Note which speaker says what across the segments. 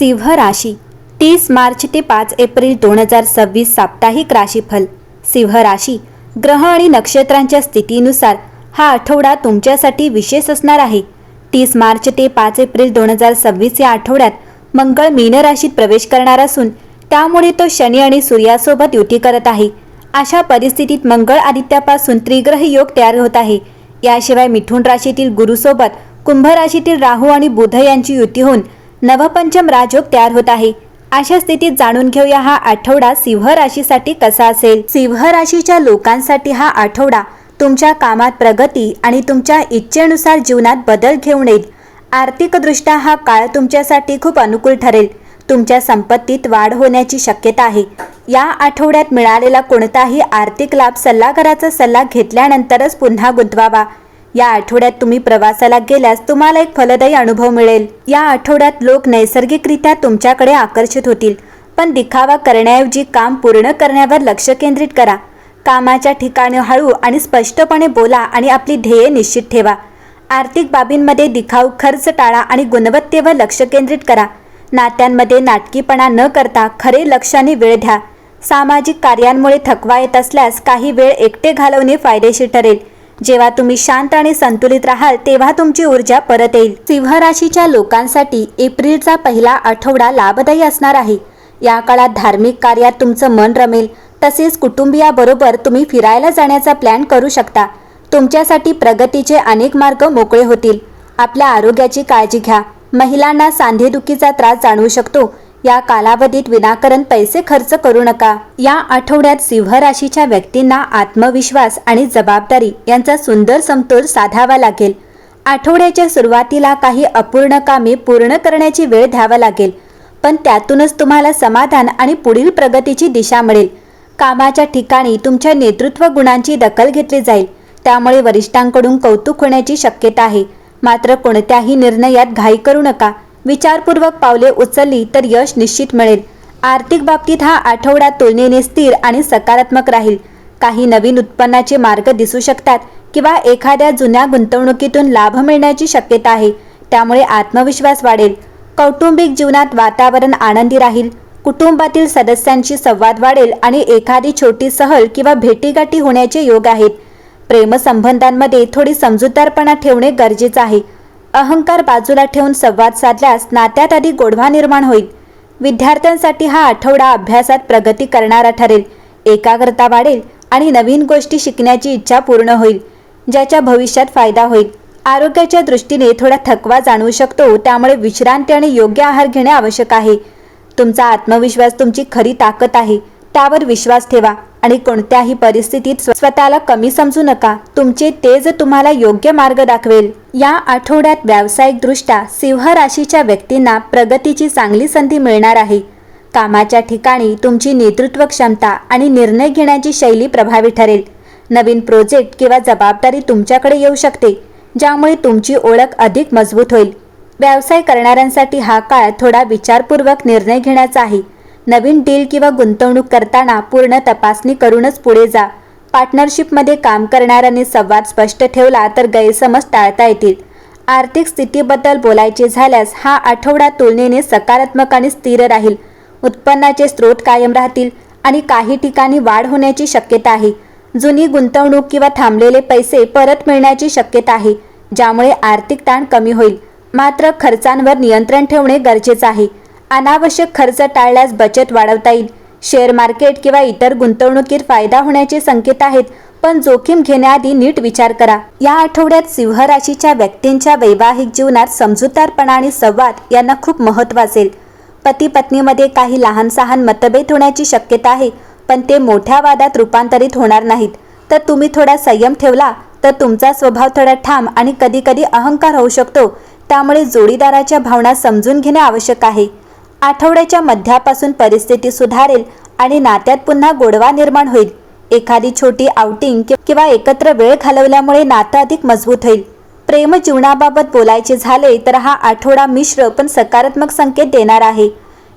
Speaker 1: सिंह राशी 30 मार्च ते 5 एप्रिल 2026 साप्ताहिक राशीफल। सिंह राशी ग्रह आणि नक्षत्रांच्या स्थितीनुसार हा आठवडा तुमच्यासाठी विशेष असणार आहे। 30 मार्च ते 5 एप्रिल 2026 या आठवड्यात मंगळ मीन राशीत प्रवेश करणार असून त्यामुळे तो शनी आणि सूर्यासोबत युती करत आहे। अशा परिस्थितीत मंगळ आदित्यापासून त्रिग्रह योग तयार होत आहे। याशिवाय मिथुन राशीतील गुरुसोबत कुंभ राशीतील राहू आणि बुध यांची युती होऊन नवपंचम राजयोग तयार होत आहे। अशा स्थितीत जाणून घेऊया हा आठवडा सिंह राशीसाठी कसा असेल। सिंह राशीच्या लोकांसाठी हा आठवडा तुमच्या कामात प्रगती आणि तुमच्या इच्छेनुसार जीवनात बदल घेऊन येईल। आर्थिकदृष्ट्या हा काळ तुमच्यासाठी खूप अनुकूल ठरेल। तुमच्या संपत्तीत वाढ होण्याची शक्यता आहे। या आठवड्यात मिळालेला कोणताही आर्थिक लाभ सल्लागाराचा सल्ला घेतल्यानंतरच पुन्हा गुंतवावा। या आठवड्यात तुम्ही प्रवासाला गेल्यास तुम्हाला एक फलदायी अनुभव मिळेल। या आठवड्यात लोक नैसर्गिकरित्या तुमच्याकडे आकर्षित होतील, पण दिखावा करण्याऐवजी काम पूर्ण करण्यावर लक्ष केंद्रित करा। कामाच्या ठिकाणी हळू आणि स्पष्टपणे बोला आणि आपली ध्येय निश्चित ठेवा। आर्थिक बाबींमध्ये दिखाऊ खर्च टाळा आणि गुणवत्तेवर लक्ष केंद्रित करा। नात्यांमध्ये नाटकीपणा न करता खरे लक्षाने वेळ द्या। सामाजिक कार्यांमुळे थकवा येत असल्यास काही वेळ एकटे घालवणे फायदेशीर ठरेल। जेव्हा तुम्ही शांत आणि संतुलित राहाल तेव्हा तुमची ऊर्जा परत येईल। सिंह राशीच्या लोकांसाठी एप्रिलचा पहिला आठवडा लाभदायी असणार आहे। या काळात धार्मिक कार्यात तुमचं मन रमेल, तसेच कुटुंबियाबरोबर तुम्ही फिरायला जाण्याचा प्लॅन करू शकता। तुमच्यासाठी प्रगतीचे अनेक मार्ग मोकळे होतील। आपल्या आरोग्याची काळजी घ्या। महिलांना सांधेदुखीचा त्रास जाणवू शकतो। या कालावधीत विनाकारण पैसे खर्च करू नका। या आठवड्यात सिंह राशीच्या व्यक्तींना आत्मविश्वास आणि जबाबदारी यांचा सुंदर समतोल साधावा लागेल। आठवड्याच्या सुरुवातीला काही अपूर्ण कामे पूर्ण करण्याची वेळ द्यावा लागेल, पण त्यातूनच तुम्हाला समाधान आणि पुढील प्रगतीची दिशा मिळेल। कामाच्या ठिकाणी तुमच्या नेतृत्व गुणांची दखल घेतली जाईल, त्यामुळे वरिष्ठांकडून कौतुक होण्याची शक्यता आहे। मात्र कोणत्याही निर्णयात घाई करू नका। विचारपूर्वक पावले उचलली तर यश निश्चित मिळेल। आर्थिक बाबतीत हा आठवडा तुलनेने स्थिर आणि सकारात्मक राहील। काही नवीन उत्पन्नाचे मार्ग दिसू शकतात किंवा एखाद्या जुन्या गुंतवणुकीतून लाभ मिळण्याची शक्यता आहे, त्यामुळे आत्मविश्वास वाढेल। कौटुंबिक जीवनात वातावरण आनंदी राहील। कुटुंबातील सदस्यांशी संवाद वाढेल आणि एखादी छोटी सहल किंवा भेटीगाठी होण्याचे योग आहेत। प्रेमसंबंधांमध्ये थोडी समजूतदारपणा ठेवणे गरजेचे आहे। अहंकार बाजूला ठेवून संवाद साधल्यास नात्यात अधिक गोडवा निर्माण होईल। विद्यार्थ्यांसाठी हा आठवडा अभ्यासात प्रगती करणारा ठरेल। एकाग्रता वाढेल आणि नवीन गोष्टी शिकण्याची इच्छा पूर्ण होईल, ज्याच्या भविष्यात फायदा होईल। आरोग्याच्या दृष्टीने थोडा थकवा जाणवू शकतो, त्यामुळे विश्रांती आणि योग्य आहार घेणे आवश्यक आहे। तुमचा आत्मविश्वास तुमची खरी ताकद आहे, त्यावर विश्वास ठेवा आणि कोणत्याही परिस्थितीत स्वतःला कमी समजू नका। तुमचे तेज तुम्हाला योग्य मार्ग दाखवेल। या आठवड्यात व्यावसायिकदृष्ट्या सिंह राशीच्या व्यक्तींना प्रगतीची चांगली संधी मिळणार आहे। कामाच्या ठिकाणी तुमची नेतृत्व क्षमता आणि निर्णय घेण्याची शैली प्रभावी ठरेल। नवीन प्रोजेक्ट किंवा जबाबदारी तुमच्याकडे येऊ शकते, ज्यामुळे तुमची ओळख अधिक मजबूत होईल। व्यवसाय करणाऱ्यांसाठी हा काळ थोडा विचारपूर्वक निर्णय घेण्याचा आहे। नवीन डील किंवा गुंतवणूक करताना पूर्ण तपासणी करूनच पुढे जा। पार्टनरशिपमध्ये काम करणाऱ्यांनी संवाद स्पष्ट ठेवला तर गैरसमज टाळता येतील। आर्थिक स्थितीबद्दल बोलायचे झाल्यास हा आठवडा तुलनेने सकारात्मक आणि स्थिर राहील। उत्पन्नाचे स्रोत कायम राहतील आणि काही ठिकाणी वाढ होण्याची शक्यता आहे। जुनी गुंतवणूक किंवा थांबलेले पैसे परत मिळण्याची शक्यता आहे, ज्यामुळे आर्थिक ताण कमी होईल। मात्र खर्चांवर नियंत्रण ठेवणे गरजेचे आहे। अनावश्यक खर्च टाळल्यास बचत वाढवता येईल। शेअर मार्केट किंवा इतर गुंतवणुकीत फायदा होण्याचे संकेत आहेत, पण जोखीम घेण्याआधी नीट विचार करा। या आठवड्यात सिंह राशीच्या व्यक्तींच्या वैवाहिक जीवनात समजूतदारपणा आणि संवाद यांना खूप महत्त्व असेल। पती पत्नीमध्ये काही लहान सहान मतभेद होण्याची शक्यता आहे, पण ते मोठ्या वादात रूपांतरित होणार नाहीत। तर तुम्ही थोडा संयम ठेवला तर तुमचा स्वभाव थोडा ठाम आणि कधीकधी अहंकार होऊ शकतो, त्यामुळे जोडीदाराच्या भावना समजून घेणे आवश्यक आहे। आठवड्याच्या मध्यापासून परिस्थिती सुधारेल आणि नात्यात पुन्हा गोडवा निर्माण होईल। एखादी छोटी आउटिंग किंवा एकत्र वेळ घालवल्यामुळे नातं अधिक मजबूत होईल। प्रेम जीवनाबाबत बोलायचे झाले तर हा आठवडा मिश्र पण सकारात्मक संकेत देणार आहे।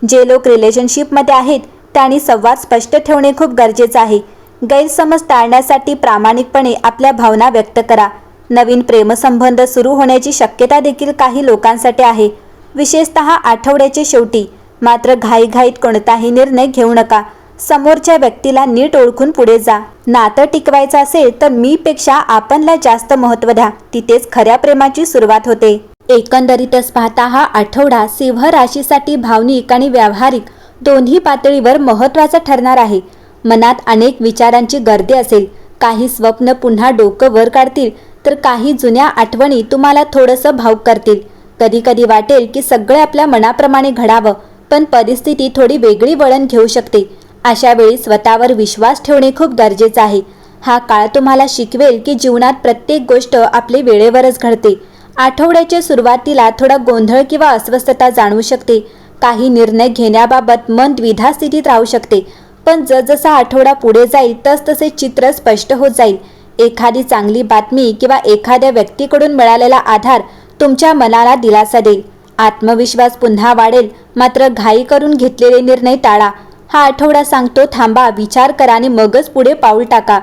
Speaker 1: जे लोक रिलेशनशिपमध्ये आहेत त्यांनी संवाद स्पष्ट ठेवणे खूप गरजेचे आहे। गैरसमज टाळण्यासाठी प्रामाणिकपणे आपल्या भावना व्यक्त करा। नवीन प्रेमसंबंध सुरू होण्याची शक्यता देखील काही लोकांसाठी आहे। विशेषतः आठवड्याच्या शेवटी. मात्र घाईघाईत कोणताही निर्णय घेऊ नका. समोरच्या व्यक्तीला नीट ओळखून पुढे जा. नातं टिकवायचं असेल तर मी पेक्षा आपणला जास्त महत्त्व द्या. तिथेच खऱ्या प्रेमाची सुरुवात होते. एकंदरीतच पाहता हा आठवडा सिंह राशीसाठी भावनिक आणि व्यावहारिक दोन्ही पातळीवर महत्त्वाचा ठरणार आहे. मनात अनेक विचारांची गर्दी असेल. काही स्वप्न पुन्हा डोकं वर काढतील तर काही जुन्या आठवणी तुम्हाला थोडंसं भावुक करतील. कधी कधी वाटेल की सगळे आपल्या मनाप्रमाणे घडावं, पण परिस्थिती थोडी वेगळी वळण घेऊ शकते. अशा वेळी स्वतःवर विश्वास ठेवणे खूप गरजेचं आहे. हा काळ तुम्हाला शिकवेल की जीवनात प्रत्येक गोष्ट आपली वेळेवरच घडते. आठवड्याच्या सुरुवातीला थोडा गोंधळ किंवा अस्वस्थता जाणवू शकते. काही निर्णय घेण्याबाबत मन द्विधा स्थितीत राहू शकते. पण जसजसा आठवडा पुढे जाईल तसतसे चित्र स्पष्ट होत जाईल. एखादी चांगली बातमी किंवा एखाद्या व्यक्तीकडून मिळालेला आधार तुमच्या मनाला दिलासा देईल. आत्मविश्वास पुन्हा वाढेल. मात्र घाई करून घेतलेले निर्णय टाळा. हा आठवडा सांगतो थांबा, विचार करा आणि मगच पुढे पाऊल टाका.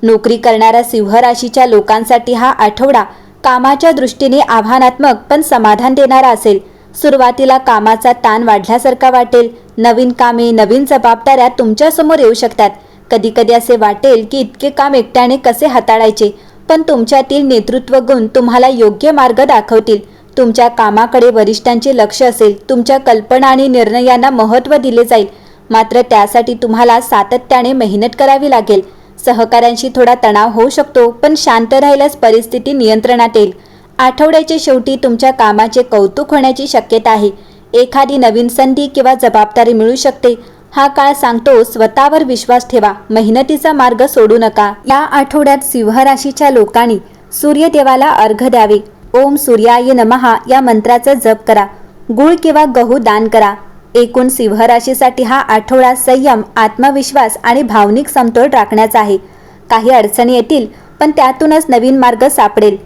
Speaker 1: नोकरी करणाऱ्या सिंह राशीच्या लोकांसाठी हा आठवडा कामाच्या दृष्टीने आव्हानात्मक पण समाधान देणारा असेल. सुरुवातीला कामाचा ताण वाढल्यासारखा वाटेल. नवीन कामे, नवीन जबाबदाऱ्या तुमच्यासमोर येऊ शकतात. कधी कधी असे वाटेल की इतके काम एकट्याने कसे हाताळायचे, पण तुमच्यातील नेतृत्व गुण तुम्हाला योग्य मार्ग दाखवतील. तुमच्या कामाकडे वरिष्ठांचे लक्ष असेल. तुमच्या कल्पना आणि निर्णयांना महत्त्व दिले जाईल. मात्र त्यासाठी तुम्हाला सातत्याने मेहनत करावी लागेल. सहकाऱ्यांशी थोडा तणाव होऊ शकतो, पण शांत राहिल्यास परिस्थिती नियंत्रणात येईल. आठवड्याच्या शेवटी तुमच्या कामाचे कौतुक होण्याची शक्यता आहे. एखादी नवीन संधी किंवा जबाबदारी मिळू शकते. हा काळ सांगतो स्वतःवर विश्वास ठेवा, मेहनतीचा मार्ग सोडू नका. या आठवड्यात सिंह राशीच्या लोकांनी सूर्यदेवाला अर्घ्य द्यावे. ओम सूर्याय नमः या मंत्राचा जप करा. गूळ किंवा गहू दान करा. एकूण सिंह राशीसाठी हा आठवडा संयम, आत्मविश्वास आणि भावनिक समतोल राखण्याचा आहे. काही अडचणी येतील, पण त्यातूनच नवीन मार्ग सापडेल.